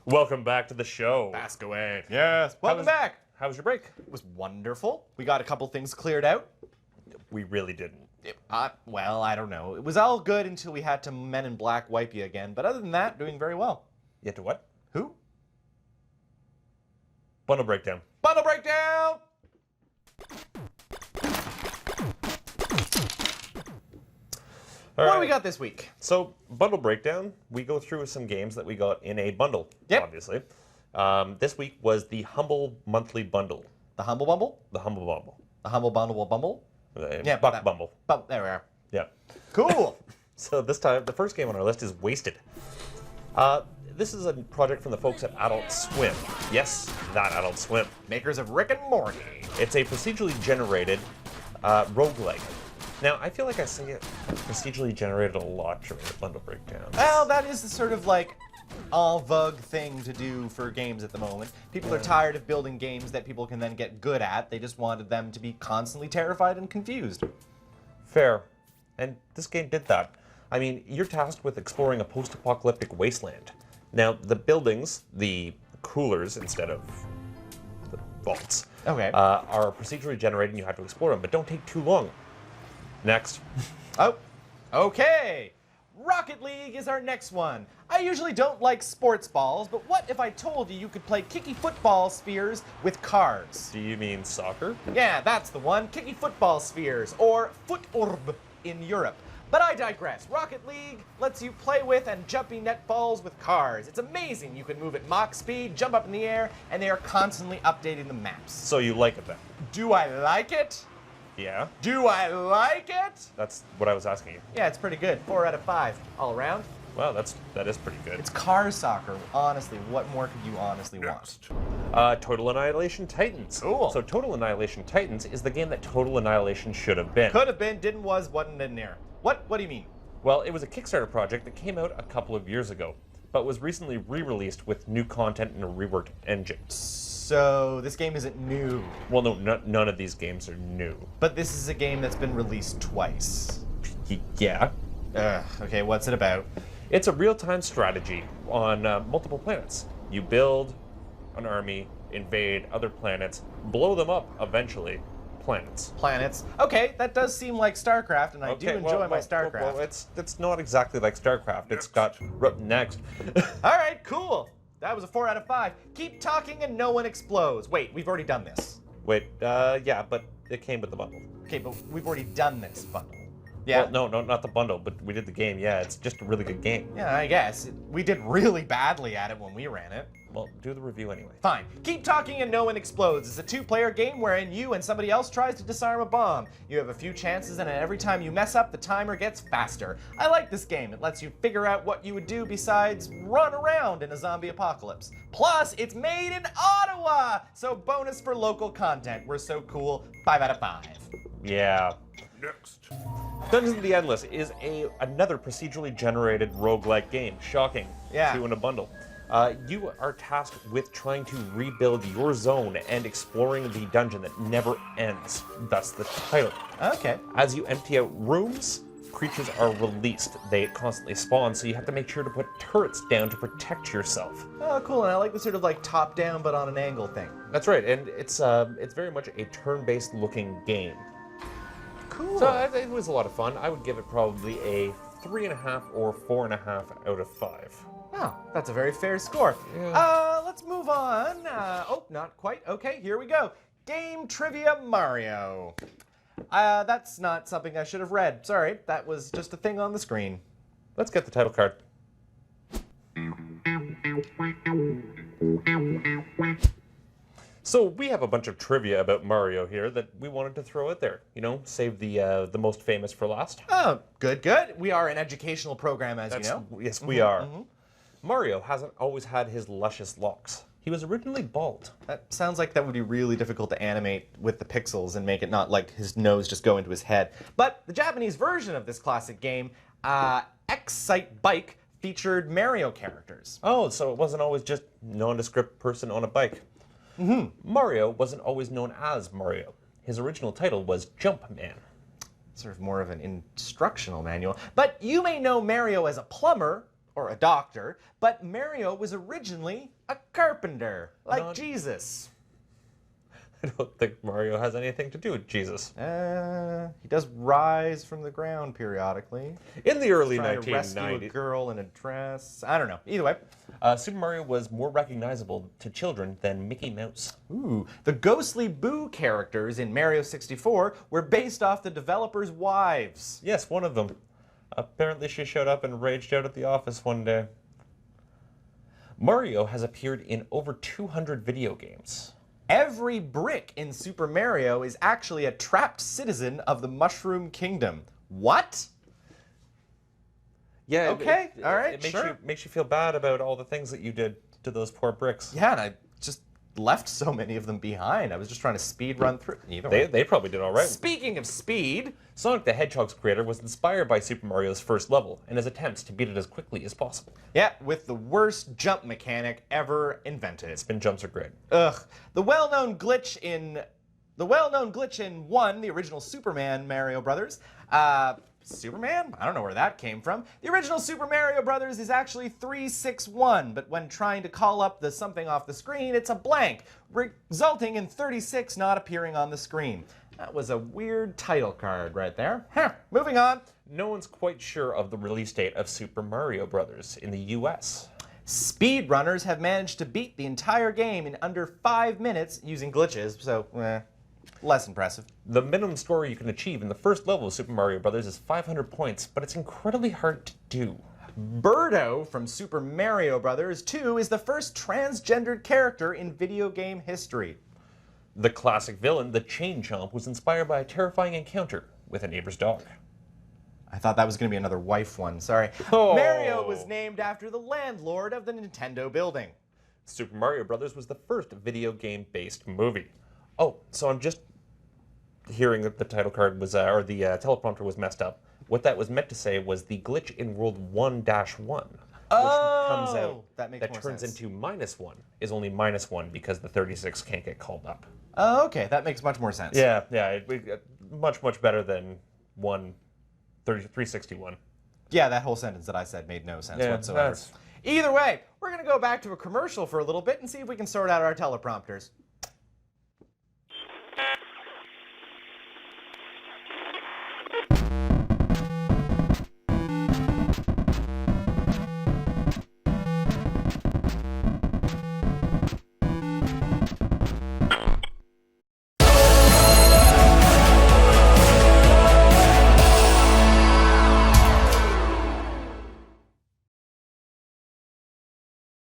Welcome back to the show. Ask away. Yes. Welcome back. How was your break? It was wonderful. We got a couple things cleared out. We really didn't. Well, I don't know. It was all good until we had to Men in Black wipe you again. But other than that, doing very well. You had to what? Who? Bundle breakdown. Bundle breakdown! What do we got this week? So, bundle breakdown, we go through some games that we got in a bundle, obviously. This week was the Humble Monthly Bundle. The Humble Bumble? The Humble Bumble. The Humble Bundle Bumble? Buck Bumble. There we are. Yeah. Cool. So this time, the first game on our list is Wasted. This is a project from the folks at Adult Swim. Yes, that Adult Swim. Makers of Rick and Morty. It's a procedurally generated roguelike. Now, I feel like I say it procedurally generated a lot during the bundle breakdown. Well, that is the sort of like en vogue thing to do for games at the moment. People are tired of building games that people can then get good at. They just wanted them to be constantly terrified and confused. Fair. And this game did that. I mean, you're tasked with exploring a post-apocalyptic wasteland. Now, the buildings, the coolers instead of the vaults, are procedurally generated and you have to explore them, but don't take too long. Next. Oh, okay. Rocket League is our next one. I usually don't like sports balls, but what if I told you could play kicky football spheres with cars? Do you mean soccer? Yeah, that's the one. Kicky football spheres, or footorb in Europe. But I digress. Rocket League lets you play with and jumpy net balls with cars. It's amazing. You can move at Mach speed, jump up in the air, and they are constantly updating the maps. So you like it then? Do I like it? Yeah. Do I like it? That's what I was asking you. Yeah, it's pretty good. 4 out of 5 all around. Wow, that is pretty good. It's car soccer. Honestly, what more could you honestly want? Total Annihilation Titans. Cool. So Total Annihilation Titans is the game that Total Annihilation should have been. Could have been, didn't, was, wasn't in there. What do you mean? Well, it was a Kickstarter project that came out a couple of years ago, but was recently re-released with new content and a reworked engine. So this game isn't new. Well, no, none of these games are new. But this is a game that's been released twice. Yeah. Okay, what's it about? It's a real-time strategy on multiple planets. You build an army, invade other planets, blow them up eventually. Planets. Okay, that does seem like StarCraft, and I do enjoy my StarCraft. Well, it's not exactly like StarCraft. It's got next. All right, cool. That was a 4 out of 5. Keep talking and no one explodes. Wait, we've already done this. Wait, yeah, but it came with the bundle. Okay, but we've already done this bundle. Yeah. Well, no, not the bundle, but we did the game. Yeah, it's just a really good game. Yeah, I guess. We did really badly at it when we ran it. Well, do the review anyway. Fine. Keep talking and no one explodes. It's a 2-player game wherein you and somebody else tries to disarm a bomb. You have a few chances, and every time you mess up, the timer gets faster. I like this game. It lets you figure out what you would do besides run around in a zombie apocalypse. Plus, it's made in Ottawa! So bonus for local content. We're so cool. 5 out of 5. Yeah. Next. Dungeons of the Endless is another procedurally generated roguelike game. Shocking. Yeah. 2 in a bundle. You are tasked with trying to rebuild your zone and exploring the dungeon that never ends, thus the title. Okay. As you empty out rooms, creatures are released. They constantly spawn, so you have to make sure to put turrets down to protect yourself. Oh, cool, and I like the sort of like top-down but on an angle thing. That's right, and it's very much a turn-based looking game. Cool. So it was a lot of fun. I would give it probably a 3.5 or 4.5 out of 5. Oh, that's a very fair score. Yeah. Let's move on. Oh, not quite. Okay, here we go. Game Trivia Mario. That's not something I should have read. Sorry, that was just a thing on the screen. Let's get the title card. So we have a bunch of trivia about Mario here that we wanted to throw out there. You know, save the most famous for last. Oh, good. We are an educational program, as you know. Yes, we are. Mario hasn't always had his luscious locks. He was originally bald. That sounds like that would be really difficult to animate with the pixels and make it not like his nose just go into his head. But the Japanese version of this classic game, Excite Bike, featured Mario characters. Oh, so it wasn't always just nondescript person on a bike. Mario wasn't always known as Mario. His original title was Jumpman. Sort of more of an instructional manual. But you may know Mario as a plumber or a doctor, but Mario was originally a carpenter, like Not- Jesus. I don't think Mario has anything to do with Jesus. He does rise from the ground periodically. In the early Trying to rescue a 1990s, girl in a dress. I don't know. Either way. Super Mario was more recognizable to children than Mickey Mouse. Ooh, the ghostly Boo characters in Mario 64 were based off the developers' wives. Yes, one of them. Apparently she showed up and raged out at the office one day. Mario has appeared in over 200 video games. Every brick in Super Mario is actually a trapped citizen of the Mushroom Kingdom. What? Yeah. Okay, all right, It makes sure. makes you feel bad about all the things that you did to those poor bricks. Yeah, and I just left so many of them behind. I was just trying to speed run through. Either way. They probably did all right. Speaking of speed, Sonic the Hedgehog's creator was inspired by Super Mario's first level and his attempts to beat it as quickly as possible. yeah, with the worst jump mechanic ever invented. Spin jumps are great. Ugh. The well-known glitch in 1, the original Superman Mario Brothers. Superman? I don't know where that came from. The original Super Mario Brothers is actually 361, but when trying to call up the something off the screen, it's a blank, resulting in 36 not appearing on the screen. That was a weird title card right there. Huh. Moving on. No one's quite sure of the release date of Super Mario Brothers in the US. Speedrunners have managed to beat the entire game in under 5 minutes using glitches, so less impressive. The minimum score you can achieve in the first level of Super Mario Brothers is 500 points, but it's incredibly hard to do. Birdo from Super Mario Brothers 2 is the first transgendered character in video game history. The classic villain, the Chain Chomp, was inspired by a terrifying encounter with a neighbor's dog. I thought that was going to be another wife one, sorry. Oh. Mario was named after the landlord of the Nintendo building. Super Mario Brothers was the first video game-based movie. Oh, so I'm just hearing that the title card was, or the teleprompter was messed up. What that was meant to say was the glitch in World 1-1, which comes out, that makes more turns sense. into -1, is only -1 because the 36 can't get called up. Oh, okay, that makes much more sense. Yeah, much, much better than 361. Yeah, that whole sentence that I said made no sense Yeah, whatsoever. that's- Either way, we're going to go back to a commercial for a little bit and see if we can sort out our teleprompters.